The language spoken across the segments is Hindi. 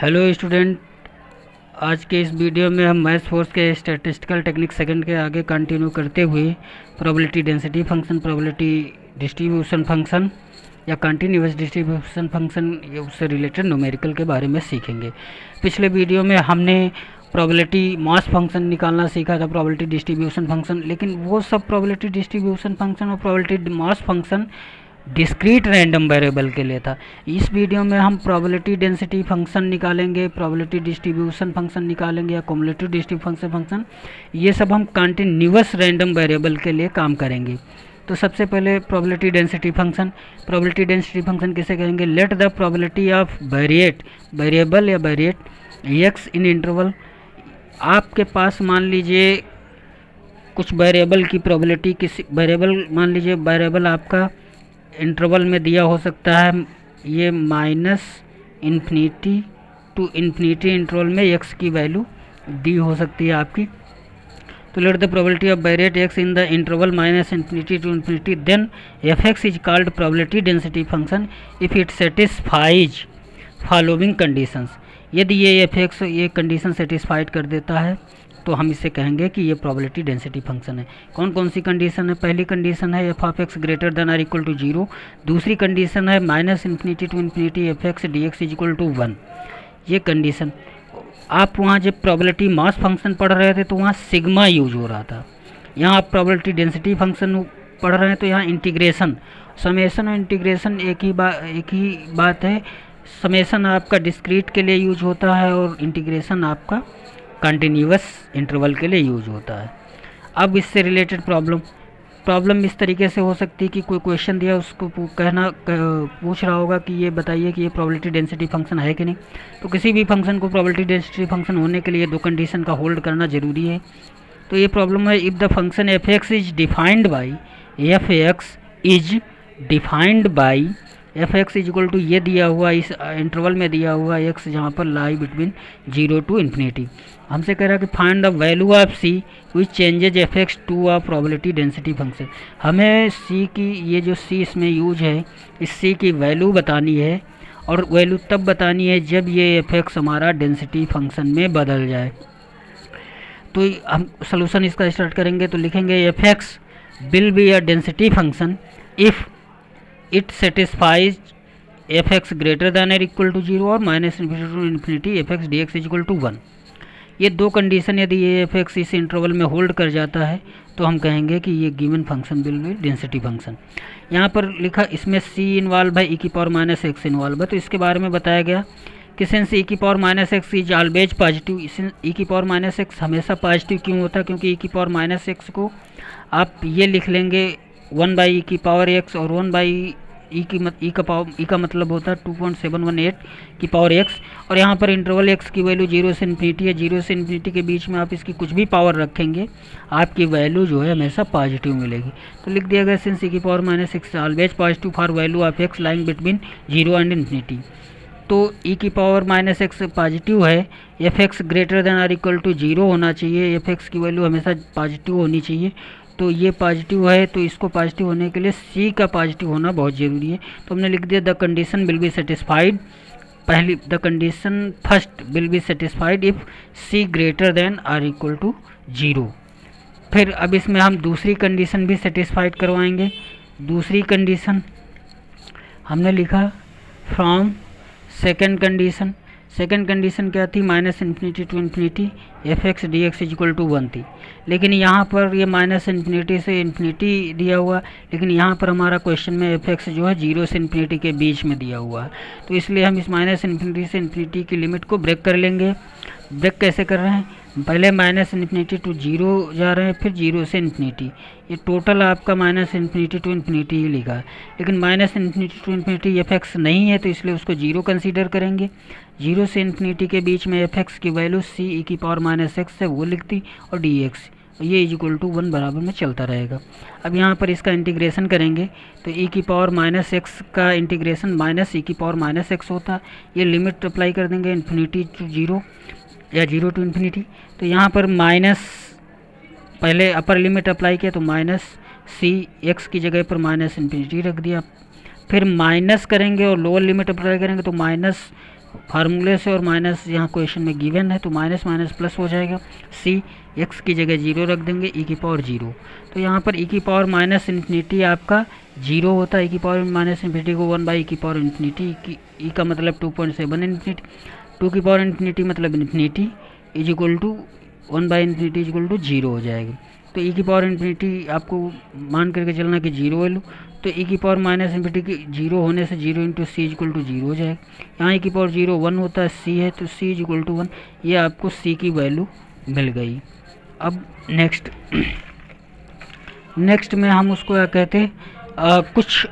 हेलो स्टूडेंट, आज के इस वीडियो में हम मैथ्स फोर्स के स्टैटिस्टिकल टेक्निक सेकंड के आगे कंटिन्यू करते हुए probability density function, probability distribution function या कंटिन्यूअस डिस्ट्रीब्यूशन फंक्शन या उससे रिलेटेड न्यूमेरिकल के बारे में सीखेंगे। पिछले वीडियो में हमने प्रोबेबिलिटी मास फंक्शन निकालना सीखा था, प्रोबेबिलिटी डिस्ट्रीब्यूशन फंक्शन, लेकिन वो सब प्रोबेबिलिटी डिस्ट्रीब्यूशन फंक्शन और probability mass function discrete random variable के लिए था। इस वीडियो में हम प्रोबेबिलिटी डेंसिटी फंक्शन निकालेंगे, प्रोबेबिलिटी डिस्ट्रीब्यूशन फंक्शन निकालेंगे या क्युमुलेटिव डिस्ट्रीब्यूशन फंक्शन, ये सब हम कंटिन्यूअस रैंडम वेरिएबल के लिए काम करेंगे। तो सबसे पहले probability density function. Probability density function किसे कहेंगे? Late the probability of variable या वेरिएट एक्स इन इंटरवल। आपके पास मान लीजिए कुछ वेरिएबल की प्रोबेबिलिटी, किसी वेरिएबल मान लीजिए वेरिएबल आपका इंटरवल में दिया हो सकता है, ये -∞ to ∞ इंटरवल में x की वैल्यू दी हो सकती है आपकी। तो let the probability of variate x in the interval -∞ to ∞, then f(x) is called probability density function if it satisfies following conditions. यदि ये f(x) ये कंडीशन सेटिस्फाइड कर देता है तो हम इसे कहेंगे कि ये प्रोबेबिलिटी डेंसिटी फंक्शन है। कौन कौन सी कंडीशन है? पहली कंडीशन है f(x) ग्रेटर देन और इक्वल टू 0। दूसरी कंडीशन है -∞ to ∞ f(x) dx is equal to 1। ये कंडीशन आप वहाँ जब प्रोबेबिलिटी मास फंक्शन पढ़ रहे थे तो वहाँ सिग्मा यूज हो रहा था। यहाँ आप प्रोबेबिलिटी डेंसिटी फंक्शन पढ़ रहे हैं तो यहाँ इंटीग्रेशन, समेशन और इंटीग्रेशन एक ही बात है। समेशन आपका डिस्क्रीट के लिए यूज होता है और इंटीग्रेशन आपका कंटिन्यूअस इंटरवल के लिए यूज होता है। अब इससे रिलेटेड प्रॉब्लम इस तरीके से हो सकती है कि कोई क्वेश्चन दिया, उसको पूछ रहा होगा कि ये बताइए कि ये प्रोबेबिलिटी डेंसिटी फंक्शन है कि नहीं। तो किसी भी फंक्शन को प्रोबेबिलिटी डेंसिटी फंक्शन होने के लिए दो कंडीशन का होल्ड करना जरूरी है। तो ये प्रॉब्लम है, if the function f(x) is defined by f(x) is equal to ये दिया हुआ इस इंटरवल में दिया हुआ x जहाँ पर लाई बिटवीन 0 to ∞। हमसे कह रहा है कि find the value of c which changes f(x) to a probability density function. हमें c की, ये जो c इसमें यूज है, इस c की वैल्यू बतानी है और वैल्यू तब बतानी है जब ये f(x) हमारा डेंसिटी फंक्शन में बदल जाए। तो हम सोल्यूशन इसका स्टार्ट करेंगे तो लिखेंगे f(x) will be a density function if it satisfies f(x) greater than और इक्वल टू 0 और -∞ to ∞ f(x) dx is equal to 1। ये दो कंडीशन यदि ये f(x) इस इंटरवल में होल्ड कर जाता है तो हम कहेंगे कि ये given function will be density function. यहाँ पर लिखा, इसमें c इन्वॉल्व है, e⁻x इन्वॉल्व है, तो इसके बारे में बताया गया कि since e⁻x is always positive, e⁻x हमेशा पॉजिटिव क्यों होता है? क्योंककि e⁻x को आप ये लिख लेंगे 1/e⁻x और 1/e का मतलब होता है 2.718 की पावर x, और यहाँ पर इंटरवल x की वैल्यू 0 से ∞ है। 0 से ∞ के बीच में आप इसकी कुछ भी पावर रखेंगे आपकी वैल्यू जो है हमेशा पॉजिटिव मिलेगी। तो लिख दिया गया since e⁻x always positive for value of x lying between 0 and ∞। तो e⁻x पॉजिटिव है, f(x) ग्रेटर देन और इक्वल टू 0 होना चाहिए, f(x) की वैल्यू हमेशा पॉजिटिव होनी चाहिए। तो ये पॉजिटिव है, तो इसको पॉजिटिव होने के लिए c का पॉजिटिव होना बहुत ज़रूरी है। तो हमने लिख दिया the condition will be satisfied, पहली the condition first will be satisfied if c greater than और इक्वल टू 0। फिर अब इसमें हम दूसरी कंडीशन भी सेटिस्फाइड करवाएंगे। दूसरी कंडीशन हमने लिखा from second condition. Second condition क्या थी? -∞ to ∞ f(x) dx is equal to 1 थी, लेकिन यहाँ पर ये -∞ से ∞ दिया हुआ, लेकिन यहाँ पर हमारा क्वेश्चन में f(x) जो है 0 से ∞ के बीच में दिया हुआ है। तो इसलिए हम इस -∞ से ∞ की लिमिट को ब्रेक कर लेंगे। ब्रेक कैसे कर रहे हैं? पहले -∞ to 0 जा रहे हैं, फिर 0 से ∞। ये टोटल आपका -∞ to ∞ ही लिखा है, लेकिन -∞ to ∞ f(x) नहीं है तो इसलिए उसको 0 कंसीडर करेंगे। 0 से ∞ के बीच में f(x) की वैल्यू c e⁻x है वो लिखती और dx ये इज इक्वल टू 1 बराबर में चलता रहेगा। अब यहाँ पर इसका इंटीग्रेशन करेंगे तो e⁻x का इंटीग्रेशन -e⁻x होता है। ये लिमिट अप्लाई कर देंगे ∞ to 0 या 0 to ∞। तो यहाँ पर माइनस, पहले अपर लिमिट अप्लाई किया तो -c x की जगह पर -∞ रख दिया, फिर माइनस करेंगे और लोअर लिमिट अप्लाई करेंगे तो फार्मूले से और माइनस यहाँ क्वेश्चन में गिवन है तो माइनस माइनस प्लस हो जाएगा। सी एक्स की जगह 0 रख देंगे, ई की पावर 0। तो यहाँ पर ई की पावर माइनस इन्फिनिटी आपका 0 होता है। ई की पावर माइनस इन्फिनिटी को 1 बाई ई की पावर इन्फिनिटी, ई का मतलब 2.7 इन्फिनिटी, 2 की पावर इन्फिनिटी मतलब infinity is equal to 1 by infinity is equal to 0 हो जाएगा। तो ई की पावर इन्फिनिटी आपको मान करके चलना कि 0 वैल्यू, तो ई की पावर माइनस इन्फिनिटी की 0 होने से 0 into c is equal to 0 हो जाएगा। यहाँ ई की पावर 0 1 होता है, सी है तो सी इज इक्वल टू 1। ये आपको सी की वैल्यू मिल गई। अब नेक्स्ट में हम उसको क्या कहते हैं, कुछ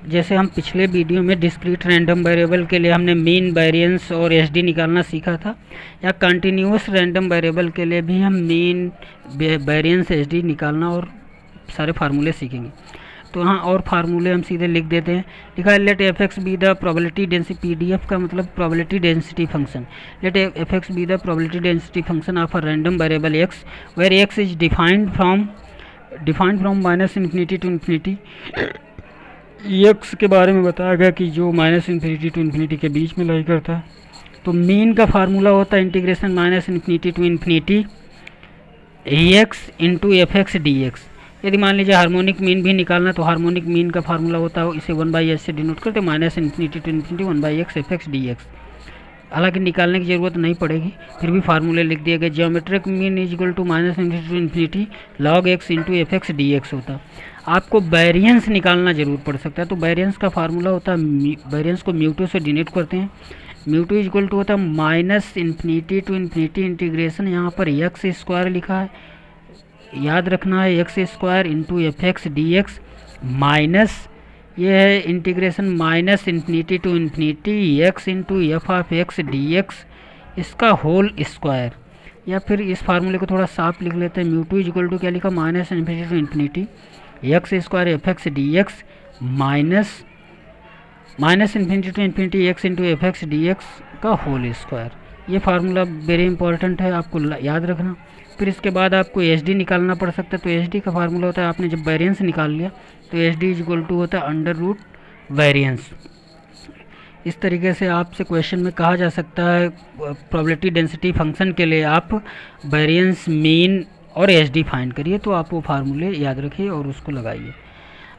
जैसे हम पिछले वीडियो में डिस्क्रीट रैंडम वेरिएबल के लिए हमने मीन, वेरिएंस और एसडी निकालना सीखा था, या कंटिन्यूअस रैंडम वेरिएबल के लिए भी हम मीन, वेरिएंस, एसडी निकालना और सारे फार्मूले सीखेंगे। तो हाँ, और फार्मूले हम सीधे लिख देते हैं। लिखा है let f x be the probability density, PDF का मतलब probability density function. Let f x be the probability density function of a random variable x where x is defined from minus infinity to infinity. X के बारे में बताया गया कि जो माइनस इन्फिनिटी टू इन्फिनिटी के बीच में लाई करता है। तो मीन का फार्मूला होता है integration minus infinity to infinity x into f x d x. यदि मान लीजिए हार्मोनिक मीन भी निकालना, तो हार्मोनिक मीन का फार्मूला होता है, इसे 1/s से डिनोट करते हैं, minus infinity to infinity 1/x f x d x. हालांकि निकालने की ज़रूरत नहीं पड़ेगी, फिर भी फार्मूले लिख दिए गए। Geometric mean is equal to minus infinity to infinity log x into f x d x होता। आपको वेरिएंस निकालना जरूर पड़ सकता है, तो वेरिएंस का फार्मूला होता है, वेरिएंस को म्यू टू से डिनोट करते हैं। Mu two is equal to होता है minus infinity to infinity integration, यहाँ पर एक्स स्क्वायर लिखा है, याद रखना है, x square into f x d x, minus ये है integration minus infinity to infinity x into f of x d x, इसका होल स्क्वायर। या फिर इस फार्मूले को थोड़ा साफ लिख लेते हैं। Mu two is equal to क्या लिखा, minus infinity to infinity x square f x d x minus infinity to infinity x into f x d x का होल स्क्वायर। ये फार्मूला वेरी इंपॉर्टेंट है, आपको याद रखना। फिर इसके बाद आपको एच डी निकालना पड़ सकता है, तो एच डी का फार्मूला होता है, आपने जब वेरिएंस निकाल लिया तो H D is equal to होता है अंडर रूट वेरिएंस। इस तरीके से आपसे क्वेश्चन में कहा जा सकता है प्रोबेबिलिटी डेंसिटी फंक्शन के लिए आप वेरिएंस, मीन और एच डी फाइंड करिए, तो आप वो फार्मूले याद रखिए और उसको लगाइए।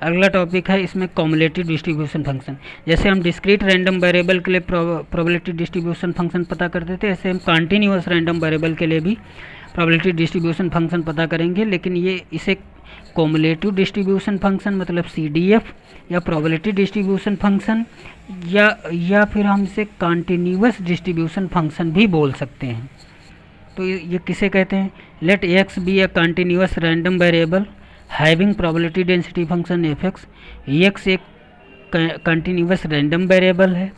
अगला टॉपिक है इसमें कॉम्युलेटिव डिस्ट्रीब्यूशन फंक्शन। जैसे हम डिस्क्रीट रैंडम वेरिएबल के लिए प्रोबेबिलिटी डिस्ट्रीब्यूशन फंक्शन पता करते थे, ऐसे हम कंटिन्यूअस रैंडम वेरिएबल के लिए भी प्रोबेबिलिटी डिस्ट्रीब्यूशन फंक्शन पता करेंगे, लेकिन ये इसे कॉम्युलेटिव डिस्ट्रीब्यूशन फंक्शन मतलब CDF या प्रोबेबिलिटी डिस्ट्रीब्यूशन फंक्शन या फिर हम इसे कंटिन्यूअस डिस्ट्रीब्यूशन फंक्शन भी बोल सकते हैं। तो ये किसे कहते हैं, let x be a continuous random variable having probability density function f x. X एक कंटिन्यूअस रैंडम वेरिएबल है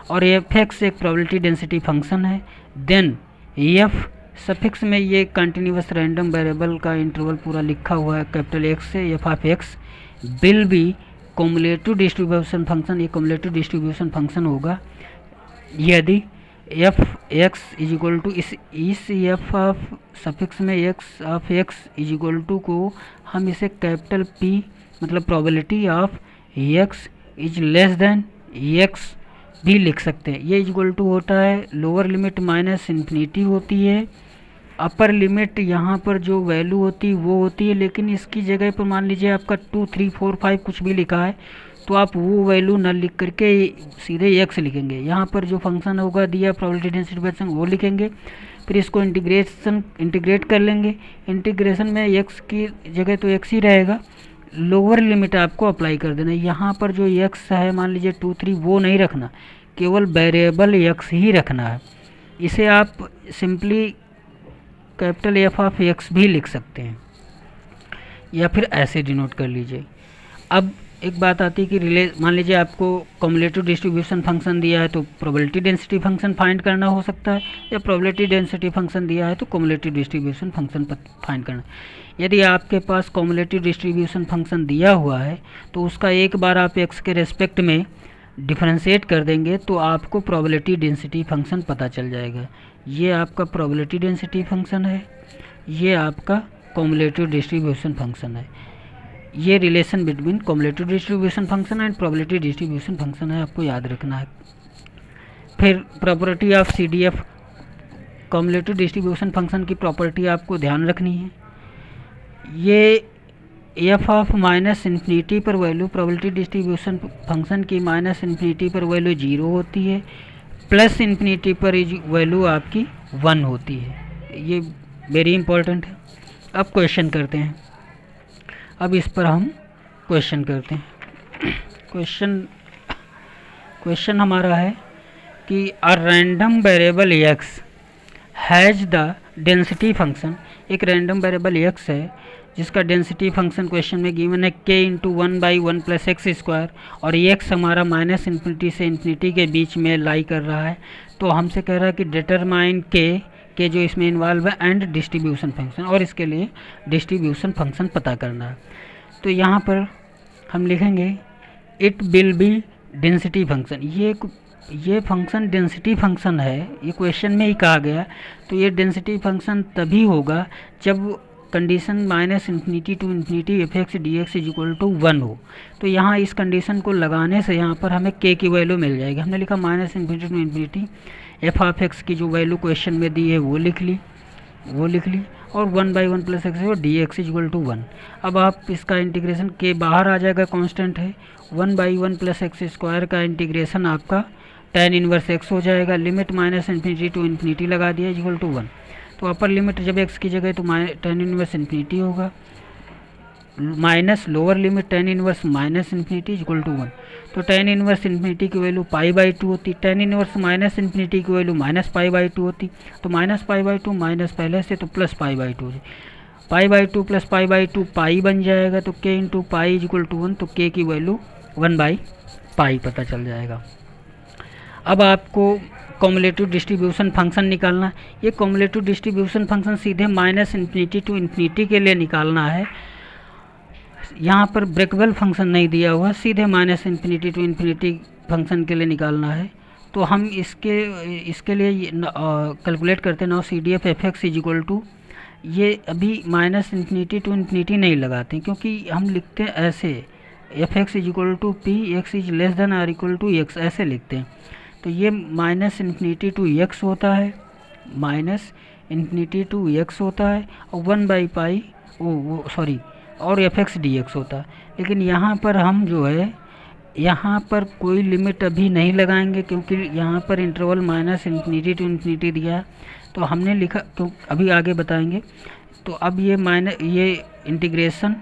और एफ एक्स एक प्रोबेबिलिटी डेंसिटी फंक्शन है। देन एफ सफिक्स में ये कंटिन्यूअस रैंडम वेरिएबल का इंटरवल पूरा लिखा हुआ है कैपिटल एक्स से, f of x will be cumulative distribution function. ये कॉम्युलेटिव डिस्ट्रीब्यूशन फंक्शन होगा यदि f x is equal to इस एफ ऑफ सफिक्स में x of x is equal to को हम इसे कैपिटल पी मतलब probability of x is less than x भी लिख सकते हैं। ये इक्वल टू होता है लोअर लिमिट माइनस इन्फिनिटी होती है, अपर लिमिट यहाँ पर जो वैल्यू होती है वो होती है, लेकिन इसकी जगह पर मान लीजिए आपका 2, 3, 4, 5 कुछ भी लिखा है तो आप वो वैल्यू न लिख करके सीधे एक्स लिखेंगे। यहाँ पर जो फंक्शन होगा दिया प्रोबेबिलिटी डेंसिटी फंक्शन वो लिखेंगे, फिर इसको इंटीग्रेट कर लेंगे। इंटीग्रेशन में एक्स की जगह तो एक्स ही रहेगा, लोअर लिमिट आपको अप्लाई कर देना। यहाँ पर जो एक्स है मान लीजिए 2, 3 वो नहीं रखना, केवल वेरिएबल एक्स ही रखना है। इसे आप simply capital F of x भी लिख सकते हैं या फिर ऐसे डिनोट कर लीजिए। अब एक बात आती है कि मान लीजिए आपको कॉम्युलेटिव डिस्ट्रीब्यूशन फंक्शन दिया है तो प्रोबेबिलिटी डेंसिटी फंक्शन फाइंड करना हो सकता है, या प्रोबेबिलिटी डेंसिटी फंक्शन दिया है तो कॉम्युलेटिव डिस्ट्रीब्यूशन फंक्शन फाइंड करना। यदि आपके पास कॉम्युलेटिव डिस्ट्रीब्यूशन फंक्शन दिया हुआ है तो उसका एक बार आप एक्स के रेस्पेक्ट में डिफरेंशिएट कर देंगे तो आपको प्रोबेबिलिटी डेंसिटी फंक्शन पता चल जाएगा। ये आपका प्रोबेबिलिटी डेंसिटी फंक्शन है, ये आपका कॉम्युलेटिव डिस्ट्रीब्यूशन फंक्शन है। ये relation between cumulative distribution function and probability distribution function है, आपको याद रखना है। फिर property of CDF cumulative distribution function की प्रॉपर्टी आपको ध्यान रखनी है। ये एफ ऑफ माइनस इन्फिनिटी पर वैल्यू प्रोबेबिलिटी डिस्ट्रीब्यूशन फंक्शन की माइनस इन्फिनिटी पर वैल्यू 0 होती है, प्लस इन्फिनिटी पर वैल्यू आपकी 1 होती है। ये वेरी इंपॉर्टेंट है। अब क्वेश्चन करते हैं, अब इस पर हम क्वेश्चन करते हैं। क्वेश्चन हमारा है कि अ random variable x has the density function, एक रैंडम वेरिएबल x है जिसका डेंसिटी फंक्शन क्वेश्चन में गिवन है k into 1/1 plus x square, और x हमारा माइनस इन्फिनिटी से इन्फिनिटी के बीच में लाई कर रहा है। तो हमसे कह रहा है कि डिटरमाइन k जो इसमें इन्वॉल्व है एंड डिस्ट्रीब्यूशन फंक्शन, और इसके लिए डिस्ट्रीब्यूशन फंक्शन पता करना है। तो यहाँ पर हम लिखेंगे it will be density function. ये फंक्शन डेंसिटी फंक्शन है, ये क्वेश्चन में ही कहा गया। तो ये डेंसिटी फंक्शन तभी होगा जब condition minus infinity to infinity f x d x is equal to 1 हो। तो यहाँ इस कंडीशन को लगाने से यहाँ पर हमें k की वैल्यू मिल जाएगी। हमने लिखा minus infinity to infinity f of x की जो वैल्यू क्वेश्चन में दी है वो लिख ली, और 1/1 प्लस एक्स और d x is equal to 1। अब आप इसका इंटीग्रेशन k बाहर आ जाएगा, कांस्टेंट है। 1/1 प्लस एक्स स्क्वायर का इंटीग्रेशन आपका tan इनवर्स x हो जाएगा। Limit minus infinity to infinity लगा दिया इज इक्वल टू 1। तो अपर लिमिट जब x की जगह तो tan इनवर्स इन्फिनिटी होगा, minus lower limit tan inverse minus infinity is equal to 1। तो tan इनवर्स इन्फिनिटी की वैल्यू π/2 होती, tan इनवर्स माइनस इन्फिनिटी की वैल्यू माइनस π/2 होती। तो माइनस π/2 माइनस पहले से तो प्लस π/2 π/2 प्लस π/2 पाई बन जाएगा। तो k into pi is equal to 1, तो k की वैल्यू 1/π पता चल जाएगा। अब आपको कॉम्युलेटिव डिस्ट्रीब्यूशन फंक्शन निकालना है। ये कॉम्युलेटिव डिस्ट्रीब्यूशन फंक्शन सीधे माइनस इन्फिनिटी टू इन्फिनिटी के लिए निकालना है। यहाँ पर ब्रेकेबल फंक्शन नहीं दिया हुआ, सीधे minus infinity to infinity function के लिए निकालना है। तो हम इसके लिए कैलकुलेट करते हैं। Now CDF f x is equal to, ये अभी माइनस इन्फिनिटी टू इन्फिनिटी नहीं लगाते क्योंकि हम लिखते हैं ऐसे, f x is equal to p x is less than और इक्वल टू एक्स, ऐसे लिखते हैं। तो ये माइनस इन्फिनिटी टू एक्स होता है, माइनस इन्फिनिटी टू एक्स होता है, और 1/π और एफ एक्स डी एक्स होता है। लेकिन यहाँ पर हम जो है यहाँ पर कोई लिमिट अभी नहीं लगाएंगे क्योंकि यहाँ पर interval minus infinity to infinity दिया है। तो हमने लिखा, क्यों अभी आगे बताएंगे। तो अब ये इंटीग्रेशन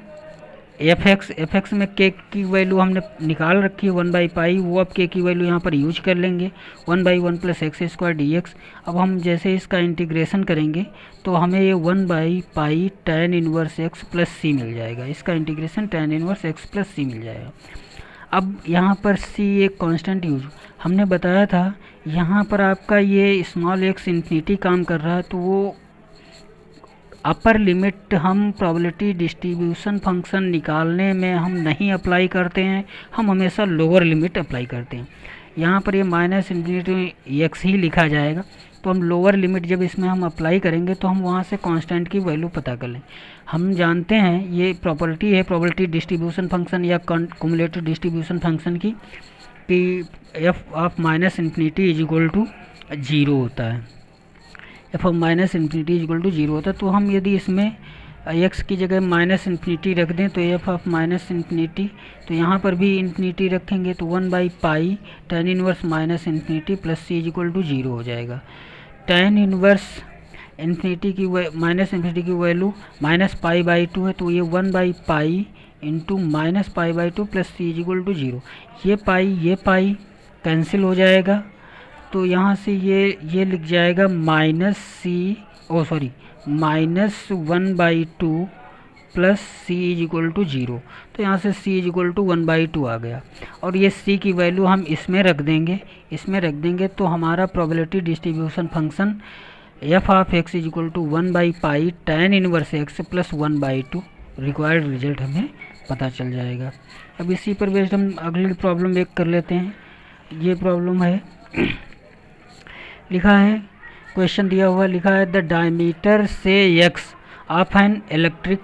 एफ एक्स में k की वैल्यू हमने निकाल रखी है 1/π, वो अब k की वैल्यू यहाँ पर यूज कर लेंगे 1/1 plus x square D x. अब हम जैसे इसका इंटीग्रेशन करेंगे तो हमें ये 1/π tan inverse x plus C मिल जाएगा। इसका integration tan inverse x plus C मिल जाएगा। अब यहाँ पर c एक कांस्टेंट यूज हमने बताया था। यहाँ पर आपका ये स्मॉल x इन्फिनिटी काम कर रहा है, तो वो अपर लिमिट हम प्रोबेबिलिटी डिस्ट्रीब्यूशन फंक्शन निकालने में हम नहीं अप्लाई करते हैं, हम हमेशा लोअर लिमिट अप्लाई करते हैं। यहाँ पर ये माइनस इन्फिनिटी एक्स ही लिखा जाएगा। तो हम लोअर लिमिट जब इसमें हम अप्लाई करेंगे तो हम वहाँ से कांस्टेंट की वैल्यू पता कर लें। हम जानते हैं ये प्रॉपर्टी है प्रोबेबिलिटी डिस्ट्रीब्यूशन फंक्शन या क्युमुलेटिव डिस्ट्रीब्यूशन फंक्शन की, कि f of minus infinity is equal to 0 होता है, f of minus infinity is equal to 0 होता है। तो हम यदि इसमें x की जगह माइनस इन्फिनिटी रख दें तो एफ ऑफ माइनस इन्फिनिटी, तो यहाँ पर भी इन्फिनिटी रखेंगे तो 1/π tan inverse minus infinity plus C is equal to 0 हो जाएगा। tan इनवर्स इन्फिनिटी की माइनस इन्फिनिटी की वैल्यू माइनस π/2 है, तो ये 1/π into minus π/2 plus C is equal to 0। ये पाई कैंसिल हो जाएगा। तो यहाँ से ये लिख जाएगा minus 1/2 plus C is equal to 0। तो यहाँ से सी इज इक्वल टू 1/2 आ गया, और ये सी की वैल्यू हम इसमें रख देंगे तो हमारा probability distribution function F of x is equal to 1/π tan inverse X plus 1/2 required result हमें पता चल जाएगा। अब इसी पर बेस्ड हम अगली प्रॉब्लम एक कर लेते हैं। ये प्रॉब्लम है, लिखा है, क्वेश्चन दिया हुआ लिखा है द डायमीटर से x of an electric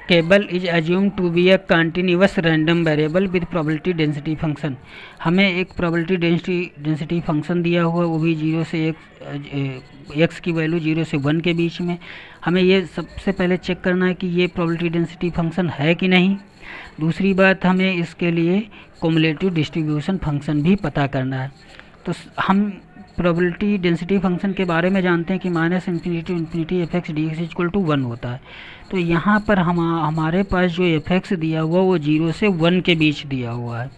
cable is assume to be a continuous random variable with probability density function. हमें एक प्रोबेबिलिटी डेंसिटी फंक्शन दिया हुआ है, वो भी 0 से एक्स की वैल्यू 0 से 1 के बीच में। हमें ये सबसे पहले चेक करना है कि ये प्रोबेबिलिटी डेंसिटी फंक्शन है कि नहीं। दूसरी बात, हमें इसके लिए क्युमुलेटिव डिस्ट्रीब्यूशन फंक्शन भी पता करना है। तो हम प्रोबेबिलिटी डेंसिटी फंक्शन के बारे में जानते हैं कि -∞ to ∞ fx dx equal to 1 होता है। तो यहाँ पर हमारे पास जो fx दिया हुआ वो 0 से 1 के बीच दिया हुआ है।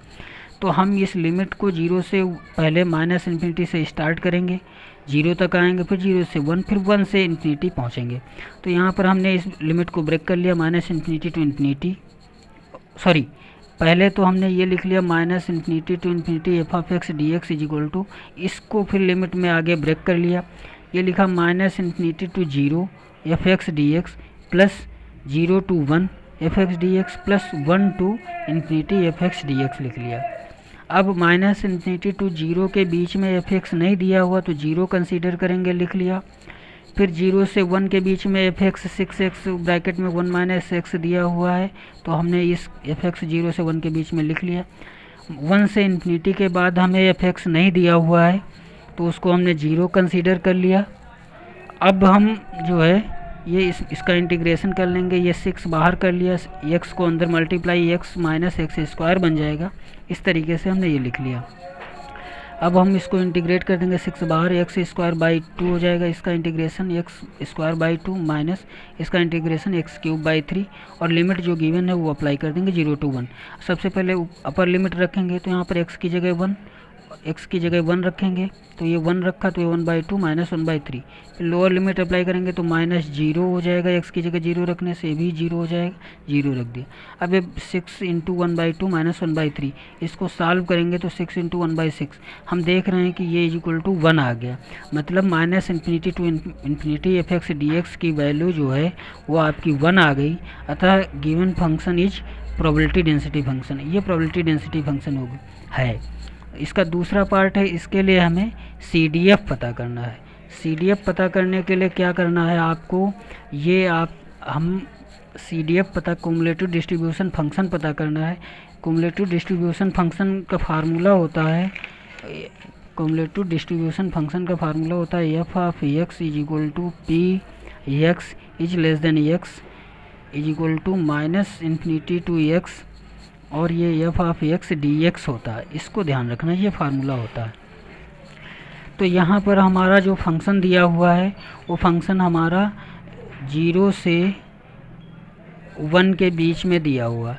तो हम इस लिमिट को 0 से पहले -∞ से स्टार्ट करेंगे, 0 तक आएंगे, फिर 0 से 1, फिर 1 से ∞ पहुँचेंगे। तो यहाँ पर हमने इस लिमिट को ब्रेक कर लिया, -∞ टू ∞, सॉरी पहले तो हमने ये लिख लिया -∞ to ∞ f(x) dx is equal to, इसको फिर लिमिट में आगे ब्रेक कर लिया, ये लिखा -∞ to 0 f(x) dx plus 0 to 1 f(x) dx plus 1 to ∞ f(x) dx लिख लिया। अब -∞ टू 0 के बीच में f(x) नहीं दिया हुआ तो 0 कंसीडर करेंगे, लिख लिया। फिर 0 से 1 के बीच में f(x) 6x ब्रैकेट में 1 - x दिया हुआ है, तो हमने इस f(x) 0 से 1 के बीच में लिख लिया। 1 से ∞ के बाद हमें f(x) नहीं दिया हुआ है, तो उसको हमने 0 कंसीडर कर लिया। अब हम जो है ये इसका इंटीग्रेशन कर लेंगे, ये 6 बाहर कर लिया, x को अंदर मल्टीप्लाई x - x² बन जाएगा। इस तरीके से हमने ये लिख लिया। अब हम इसको इंटीग्रेट कर देंगे, 6 बाहर x² 2 हो जाएगा, इसका इंटीग्रेशन x² 2 माइनस इसका इंटीग्रेशन x³ 3 और लिमिट जो गिवन है वो अप्लाई कर देंगे 0 टू 1। सबसे पहले अपर लिमिट रखेंगे, तो यहाँ पर x की जगह 1 रखेंगे, तो ये 1 रखा तो ये 1/2 माइनस 1/3। फिर लोअर लिमिट अप्लाई करेंगे तो -0 हो जाएगा, x की जगह 0 रखने से भी 0 हो जाएगा, 0 रख दिया। अब ये 6 × 1/2 माइनस 1/3, इसको सॉल्व करेंगे तो 6 × 1/6 हम देख रहे हैं कि ये इक्वल टू 1 आ गया। मतलब -∞ टू ∞ f(x) dx की वैल्यू जो है वो आपकी 1 आ गई। अतः given function is probability density function, ये प्रोबेबिलिटी डेंसिटी फंक्शन है। इसका दूसरा पार्ट है, इसके लिए हमें CDF पता करना है। CDF पता करने के लिए क्या करना है आपको, हम CDF पता क्युमुलेटिव डिस्ट्रीब्यूशन फंक्शन पता करना है। क्युमुलेटिव डिस्ट्रीब्यूशन फंक्शन का फार्मूला होता है f(x) is equal to p(x) is less than x is equal to -∞ to x और ये f(x) dx होता है। इसको ध्यान रखना, ये फार्मूला होता है। तो यहाँ पर हमारा जो फंक्शन दिया हुआ है वो फंक्शन हमारा 0 से 1 के बीच में दिया हुआ,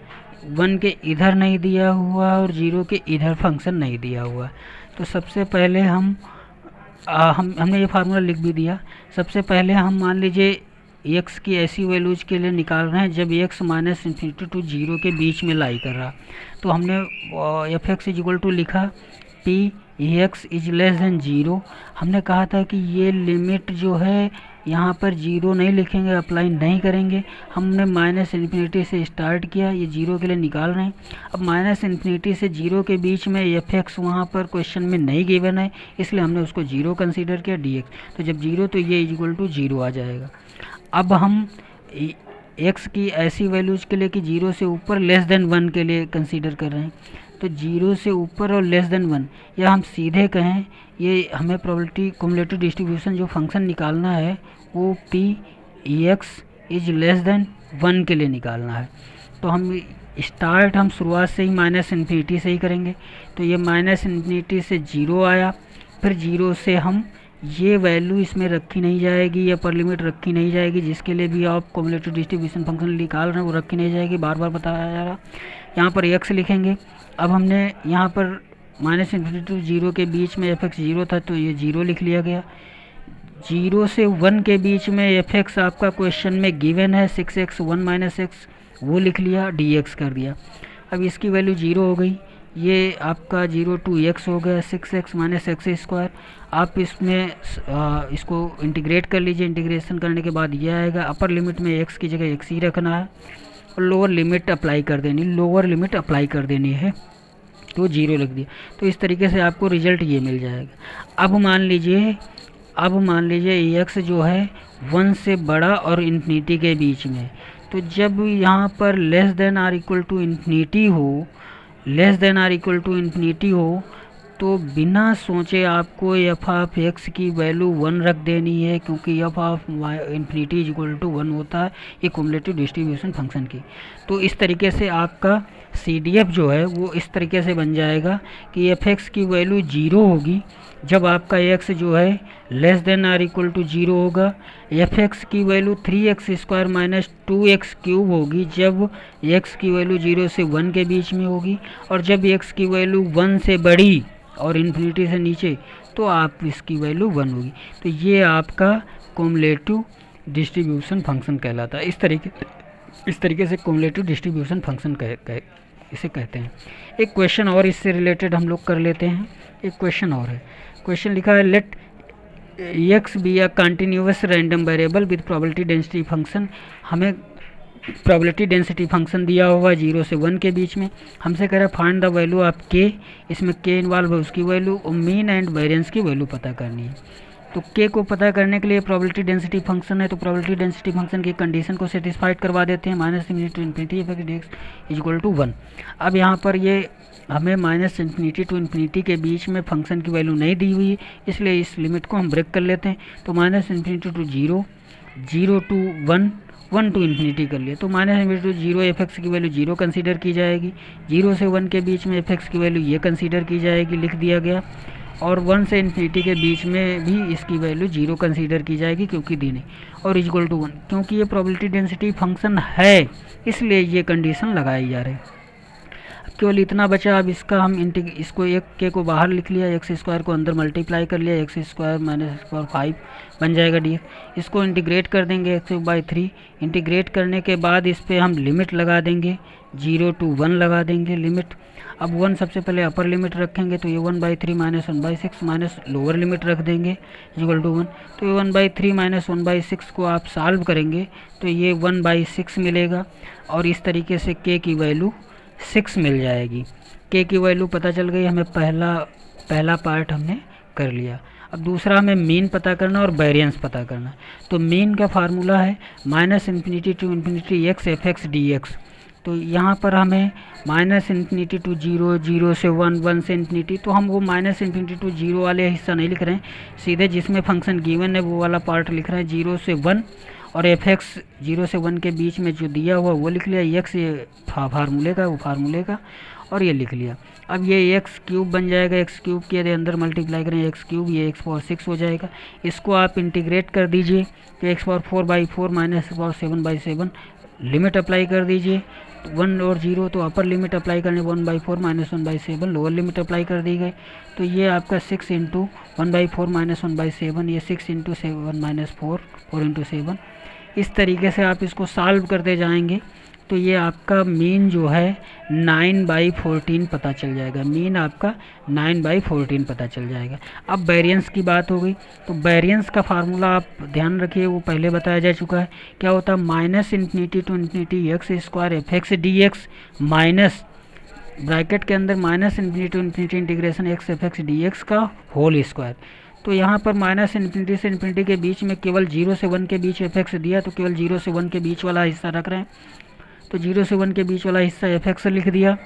1 के इधर नहीं दिया हुआ और 0 के इधर फंक्शन नहीं दिया हुआ। तो सबसे पहले हमने ये फार्मूला लिख भी दिया। सबसे पहले हम मान लीजिए x की ऐसी वैल्यूज के लिए निकाल रहे हैं जब x -∞ टू 0 के बीच में लाई कर रहा, तो हमने f(x) इज इक्वल टू लिखा p(x) इज लेस देन 0। हमने कहा था कि ये लिमिट जो है यहाँ पर 0 नहीं लिखेंगे, अप्लाई नहीं करेंगे। हमने -∞ से स्टार्ट किया, ये 0 के लिए निकाल रहे हैं। अब -∞ से 0 के बीच में f(x) वहाँ पर क्वेश्चन में नहीं गिवन है, इसलिए हमने उसको 0 कंसीडर किया dx। तो जब 0 तो ये इज इक्वल टू 0 आ जाएगा। अब हम x की ऐसी वैल्यूज के लिए कि 0 से ऊपर लेस देन 1 के लिए कंसीडर कर रहे हैं, तो 0 से ऊपर और लेस देन 1, या हम सीधे कहें ये हमें प्रोबेबिलिटी क्युमुलेटिव डिस्ट्रीब्यूशन जो फंक्शन निकालना है वो p(x) इज लेस देन 1 के लिए निकालना है। तो हम शुरुआत से ही -∞ से ही करेंगे, तो ये -∞ से 0 आया, फिर 0 से हम ये वैल्यू इसमें रखी नहीं जाएगी, ये अपर लिमिट रखी नहीं जाएगी, जिसके लिए भी आप क्युमुलेटिव डिस्ट्रीब्यूशन फंक्शन निकाल रहे हैं वो रखी नहीं जाएगी, बार बार बताया जा रहा। यहाँ पर x लिखेंगे। अब हमने यहाँ पर -∞ टू 0 के बीच में f(x) 0 था, तो ये 0 लिख लिया गया। 0 से 1 के बीच में f(x) आपका क्वेश्चन में गिवन है 6x 1 - x, वो लिख लिया, dx कर दिया। अब इसकी वैल्यू 0 हो गई, ये आपका 0 टू x हो गया, 6x - x²। आप इसमें इसको इंटीग्रेट कर लीजिए, इंटीग्रेशन करने के बाद ये आएगा। अपर लिमिट में x की जगह x ही रखना है और लोअर लिमिट अप्लाई कर देनी है, तो 0 लिख दिया। तो इस तरीके से आपको रिजल्ट ये मिल जाएगा। अब मान लीजिए x जो है 1 से बड़ा और ∞ के बीच में, तो जब यहाँ पर less than or equal to infinity हो, less than or equal to infinity हो, तो बिना सोचे आपको एफ ऑफ एक्स की वैल्यू 1 रख देनी है, क्योंकि F of infinity is equal to 1 होता है ये क्युमुलेटिव डिस्ट्रीब्यूशन फंक्शन की। तो इस तरीके से आपका सी डी एफ जो है वो इस तरीके से बन जाएगा कि एफ एक्स की वैल्यू 0 होगी जब आपका एक्स जो है less than or equal to 0 होगा। एफ एक्स की वैल्यू 3x² माइनस 2x³ होगी जब x की वैल्यू 0 से 1 के बीच में होगी, और जब x की वैल्यू 1 से बड़ी और इन्फिनिटी से नीचे तो आप इसकी वैल्यू 1 होगी। तो ये आपका क्युमुलेटिव डिस्ट्रीब्यूशन फंक्शन कहलाता है। इस तरीके से क्युमुलेटिव डिस्ट्रीब्यूशन फंक्शन इसे कहते हैं। एक क्वेश्चन और इससे रिलेटेड हम लोग कर लेते हैं। एक क्वेश्चन और है, क्वेश्चन लिखा है let x be a continuous random variable with probability density function. हमें प्रोबेबिलिटी डेंसिटी फंक्शन दिया हुआ 0 से 1 के बीच में, हमसे कह रहा है फाइंड द वैल्यू ऑफ के, इसमें के इन्वॉल्व है उसकी वैल्यू, और मीन एंड वेरिएंस की वैल्यू पता करनी है। तो के को पता करने के लिए प्रोबेबिलिटी डेंसिटी फंक्शन है, तो प्रोबेबिलिटी डेंसिटी फंक्शन की कंडीशन को सेटिस्फाइड करवा देते हैं, -∞ to ∞ f x d x is equal to 1। अब यहाँ पर ये हमें -∞ to ∞ के बीच में फंक्शन की वैल्यू नहीं दी हुई है, इसलिए इस लिमिट को हम ब्रेक कर लेते हैं। तो -∞ to 0, 0 to 1, 1 to ∞ कर लिया। तो -∞ to 0 एफ एक्स की वैल्यू 0 कंसीडर की जाएगी, 0 से 1 के बीच में एफ एक्स की वैल्यू ये कंसीडर की जाएगी, लिख दिया गया, और 1 से ∞ के बीच में भी इसकी वैल्यू 0 कंसीडर की जाएगी क्योंकि दी नहीं, और इज इक्वल टू 1। क्योंकि ये प्रोबेबिलिटी डेंसिटी फंक्शन है इसलिए ये कंडीशन लगाई जा रही है। केवल इतना बचा, अब इसका हम इसको एक के को बाहर लिख लिया, x² को अंदर मल्टीप्लाई कर लिया, x² माइनस x² 5 बन जाएगा डी। इसको इंटीग्रेट कर देंगे x/3। इंटीग्रेट करने के बाद इस पर हम लिमिट लगा देंगे, 0 to 1 लगा देंगे लिमिट। अब 1 सबसे पहले अपर लिमिट रखेंगे तो ये 1/3 माइनस 1/6 माइनस लोअर लिमिट रख देंगे इक्वल टू 1। तो ये 1/3 माइनस 1/6 को आप सॉल्व करेंगे तो ये 1/6 मिलेगा, और इस तरीके से k की वैल्यू 6 मिल जाएगी। k की वैल्यू पता चल गई, हमें पहला पार्ट हमने कर लिया। अब दूसरा हमें मीन पता करना और वेरिएंस पता करना। तो मीन का फार्मूला है -∞ to ∞ x F x d x. तो यहाँ पर हमें -∞ to 0, 0 से 1, 1 से ∞, तो हम वो -∞ to 0 वाले हिस्सा नहीं लिख रहे हैं, सीधे जिसमें फंक्शन गिवन है वो वाला पार्ट लिख रहे हैं, 0 से 1, और एफ एक्स 0 से 1 के बीच में जो दिया हुआ वो लिख लिया, एक्स ये फार्मूले का, और ये लिख लिया। अब ये x³ बन जाएगा, x³ के अंदर मल्टीप्लाई करें x³ ये x⁴ हो जाएगा। इसको आप इंटीग्रेट कर दीजिए तो x⁴/4 minus x⁴ limit apply कर दीजिए, 1 और 0 तो अपर लिमिट अप्लाई करने 1/4 माइनस 1/7 लोअर लिमिट अप्लाई कर दी गई। तो ये आपका 6 × 1/4 माइनस 1/7, ये 6 × 7 माइनस 4 × 7। इस तरीके से आप इसको सॉल्व करते जाएंगे तो ये आपका मीन जो है 9/14 पता चल जाएगा, मीन आपका 9/14 पता चल जाएगा। अब वेरिएंस की बात हो गई, तो वेरिएंस का फार्मूला आप ध्यान रखिए, वो पहले बताया जा चुका है। क्या होता है -∞ to ∞ x² F x d x minus bracket के अंदर -∞ to ∞ integration x F x d x का होल स्क्वायर। तो यहाँ पर -∞ से ∞ के बीच में केवल 0 से 1 के बीच एफ एक्स दिया, तो केवल 0 से 1 के बीच वाला हिस्सा रख रहे हैं, तो 0 से 1 के बीच वाला हिस्सा एफ एक्स लिख दिया,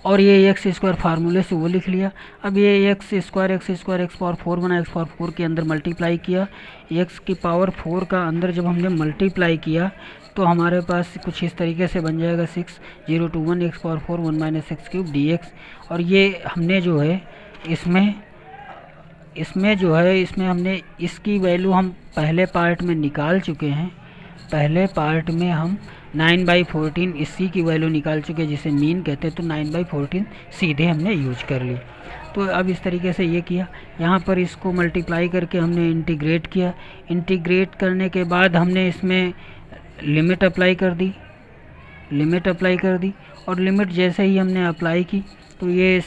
और ये x² फार्मूले से वो लिख लिया। अब ये x² x⁴ बना, x⁴ के अंदर मल्टीप्लाई किया, x⁴ का अंदर जब हमने मल्टीप्लाई किया तो हमारे पास कुछ इस तरीके से बन जाएगा 6 0 to 1 x⁴ 1 minus x³ dx। और ये हमने जो है इसमें हमने इसकी वैल्यू हम पहले पार्ट में निकाल चुके हैं, पहले पार्ट में हम 9/14 इसी की वैल्यू निकाल चुके हैं जिसे मीन कहते हैं, तो 9/14 सीधे हमने यूज कर ली। तो अब इस तरीके से ये किया, यहाँ पर इसको मल्टीप्लाई करके हमने इंटीग्रेट किया, इंटीग्रेट करने के बाद हमने इसमें लिमिट अप्लाई कर दी, और लिमिट जैसे ही हमने अप्लाई की तो ये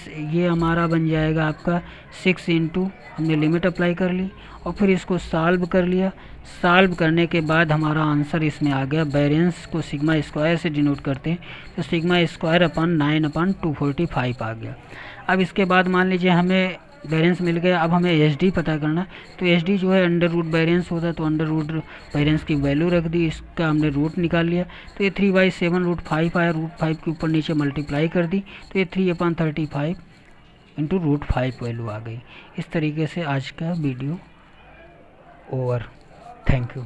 हमारा बन जाएगा आपका 6 × हमने लिमिट अप्लाई कर ली, और फिर इसको सॉल्व कर लिया। सॉल्व करने के बाद हमारा आंसर इसमें आ गया। वेरिएंस को σ² से डिनोट करते हैं, तो σ² / 9/245 आ गया। अब इसके बाद मान लीजिए हमें वेरिएंस मिल गया। अब हमें एच डी पता करना है, तो एच डी जो है अंडर रूट वेरिएंस होता है, तो अंडर रूट वेरिएंस की वैल्यू रख दी, इसका हमने रूट निकाल लिया, तो ये 3/7 आया, √5 के ऊपर नीचे मल्टीप्लाई कर दी, तो ये 3/35 इंटू √5 वैल्यू आ गई। इस तरीके से आज का वीडियो ओवर। Thank you.